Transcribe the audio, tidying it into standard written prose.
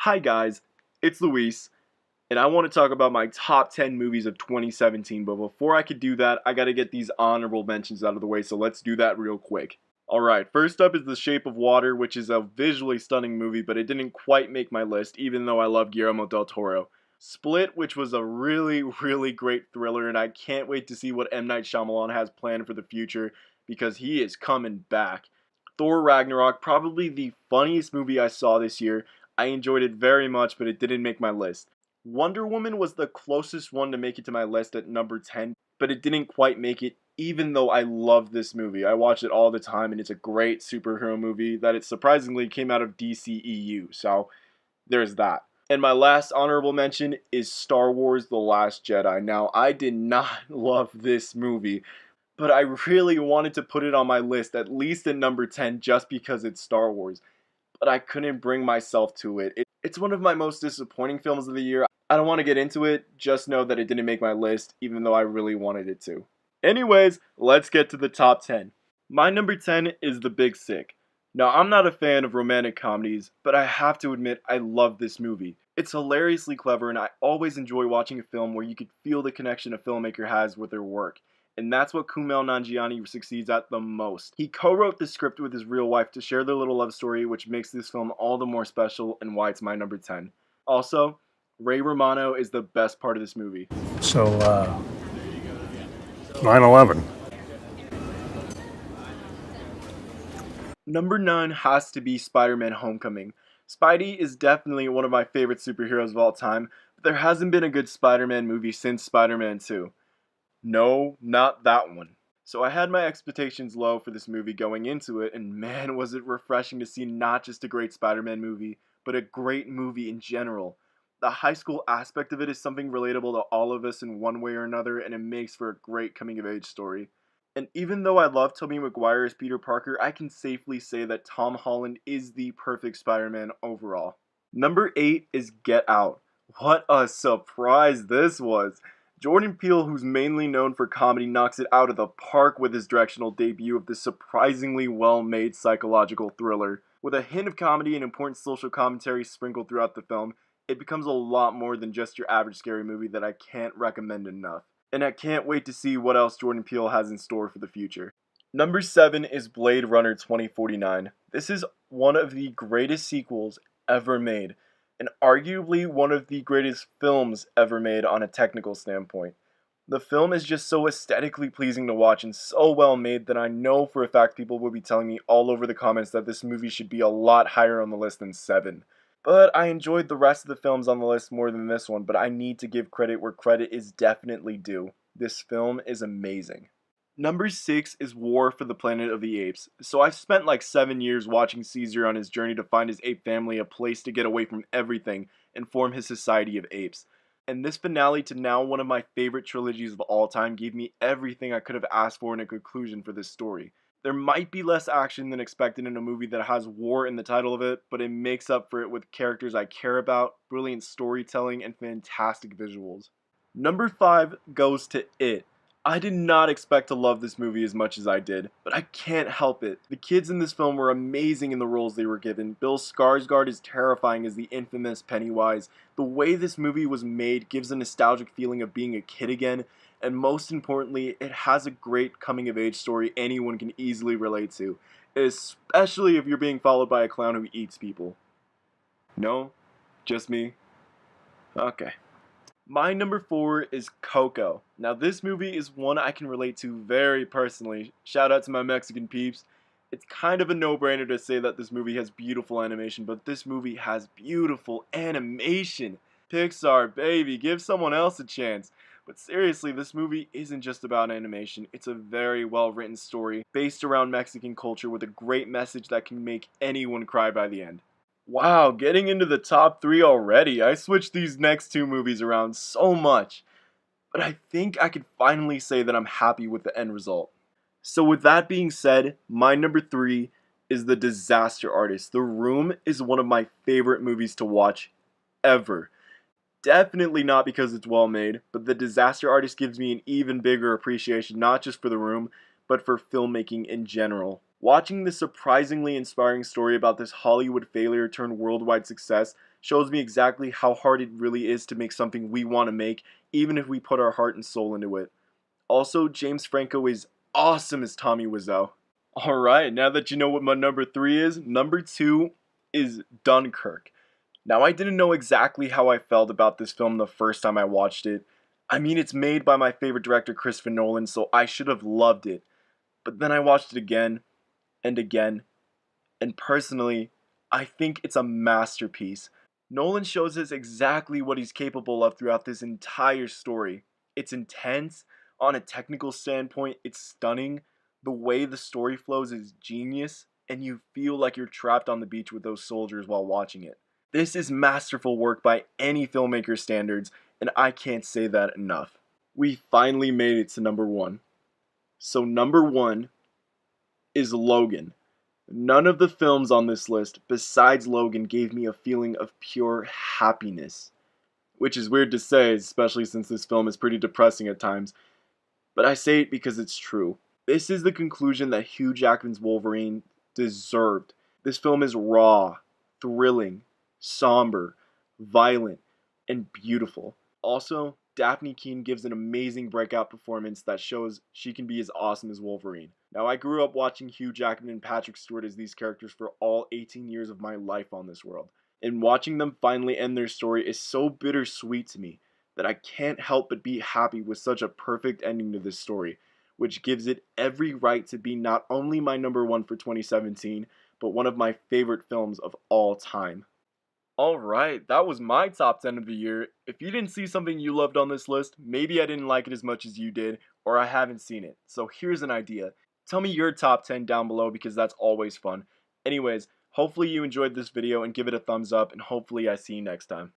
Hi guys, it's Luis, and I want to talk about my top 10 movies of 2017, but before I could do that, I gotta get these honorable mentions out of the way, so let's do that real quick. Alright, first up is The Shape of Water, which is a visually stunning movie, but it didn't quite make my list, even though I love Guillermo del Toro. Split, which was a really great thriller, and I can't wait to see what M. Night Shyamalan has planned for the future, because he is coming back. Thor Ragnarok, probably the funniest movie I saw this year. I enjoyed it very much, but it didn't make my list. Wonder Woman was the closest one to make it to my list at number 10, but it didn't quite make it, even though I love this movie. I watch it all the time, and it's a great superhero movie that it surprisingly came out of DCEU, so there's that. And my last honorable mention is Star Wars The Last Jedi. Now, I did not love this movie, but I really wanted to put it on my list, at least at number 10, just because it's Star Wars. But I couldn't bring myself to it. It's one of my most disappointing films of the year. I don't want to get into it, just know that it didn't make my list, even though I really wanted it to. Anyways, let's get to the top 10. My number 10 is The Big Sick. Now, I'm not a fan of romantic comedies, but I have to admit I love this movie. It's hilariously clever, and I always enjoy watching a film where you could feel the connection a filmmaker has with their work. And that's what Kumail Nanjiani succeeds at the most. He co-wrote the script with his real wife to share their little love story, which makes this film all the more special and why it's my number 10. Also, Ray Romano is the best part of this movie. So, 9/11. Number 9 has to be Spider-Man Homecoming. Spidey is definitely one of my favorite superheroes of all time, but there hasn't been a good Spider-Man movie since Spider-Man 2. No, not that one. So I had my expectations low for this movie going into it, and man was it refreshing to see not just a great Spider-Man movie, but a great movie in general. The high school aspect of it is something relatable to all of us in one way or another, and it makes for a great coming-of-age story. And even though I love Tobey Maguire as Peter Parker, I can safely say that Tom Holland is the perfect Spider-Man overall. Number 8 is Get Out. What a surprise this was! Jordan Peele, who's mainly known for comedy, knocks it out of the park with his directional debut of this surprisingly well-made psychological thriller. With a hint of comedy and important social commentary sprinkled throughout the film, it becomes a lot more than just your average scary movie that I can't recommend enough. And I can't wait to see what else Jordan Peele has in store for the future. Number 7 is Blade Runner 2049. This is one of the greatest sequels ever made, and arguably one of the greatest films ever made on a technical standpoint. The film is just so aesthetically pleasing to watch and so well made that I know for a fact people will be telling me all over the comments that this movie should be a lot higher on the list than 7. But I enjoyed the rest of the films on the list more than this one, but I need to give credit where credit is definitely due. This film is amazing. Number 6 is War for the Planet of the Apes. So I've spent like 7 years watching Caesar on his journey to find his ape family a place to get away from everything and form his society of apes. And this finale to now one of my favorite trilogies of all time gave me everything I could have asked for in a conclusion for this story. There might be less action than expected in a movie that has war in the title of it, but it makes up for it with characters I care about, brilliant storytelling, and fantastic visuals. Number 5 goes to It. I did not expect to love this movie as much as I did, but I can't help it. The kids in this film were amazing in the roles they were given. Bill Skarsgård is terrifying as the infamous Pennywise. The way this movie was made gives a nostalgic feeling of being a kid again, and most importantly, it has a great coming-of-age story anyone can easily relate to, especially if you're being followed by a clown who eats people. No? Just me? Okay. My number 4 is Coco. Now this movie is one I can relate to very personally. Shout out to my Mexican peeps. It's kind of a no-brainer to say that this movie has beautiful animation, but this movie has beautiful animation. Pixar, baby, give someone else a chance. But seriously, this movie isn't just about animation. It's a very well-written story based around Mexican culture with a great message that can make anyone cry by the end. Wow, getting into the top 3 already. I switched these next 2 movies around so much. But I think I could finally say that I'm happy with the end result. So with that being said, my number 3 is The Disaster Artist. The Room is one of my favorite movies to watch ever. Definitely not because it's well made, but The Disaster Artist gives me an even bigger appreciation not just for The Room, but for filmmaking in general. Watching this surprisingly inspiring story about this Hollywood failure turned worldwide success shows me exactly how hard it really is to make something we want to make, even if we put our heart and soul into it. Also, James Franco is awesome as Tommy Wiseau. Alright, now that you know what my number 3 is, number 2 is Dunkirk. Now, I didn't know exactly how I felt about this film the first time I watched it. I mean, it's made by my favorite director, Christopher Nolan, so I should have loved it. But then I watched it again and again, and personally, I think it's a masterpiece. Nolan shows us exactly what he's capable of throughout this entire story. It's intense. On a technical standpoint, it's stunning. The way the story flows is genius, and you feel like you're trapped on the beach with those soldiers while watching it. This is masterful work by any filmmaker standards, and I can't say that enough. We finally made it to number 1. So number 1 is Logan. None of the films on this list, besides Logan, gave me a feeling of pure happiness. Which is weird to say, especially since this film is pretty depressing at times. But I say it because it's true. This is the conclusion that Hugh Jackman's Wolverine deserved. This film is raw, thrilling, somber, violent, and beautiful. Also, Daphne Keane gives an amazing breakout performance that shows she can be as awesome as Wolverine. Now, I grew up watching Hugh Jackman and Patrick Stewart as these characters for all 18 years of my life on this world. And watching them finally end their story is so bittersweet to me that I can't help but be happy with such a perfect ending to this story, which gives it every right to be not only my number 1 for 2017, but one of my favorite films of all time. Alright, that was my top 10 of the year. If you didn't see something you loved on this list, maybe I didn't like it as much as you did, or I haven't seen it. So here's an idea. Tell me your top 10 down below because that's always fun. Anyways, hopefully you enjoyed this video and give it a thumbs up, and hopefully I see you next time.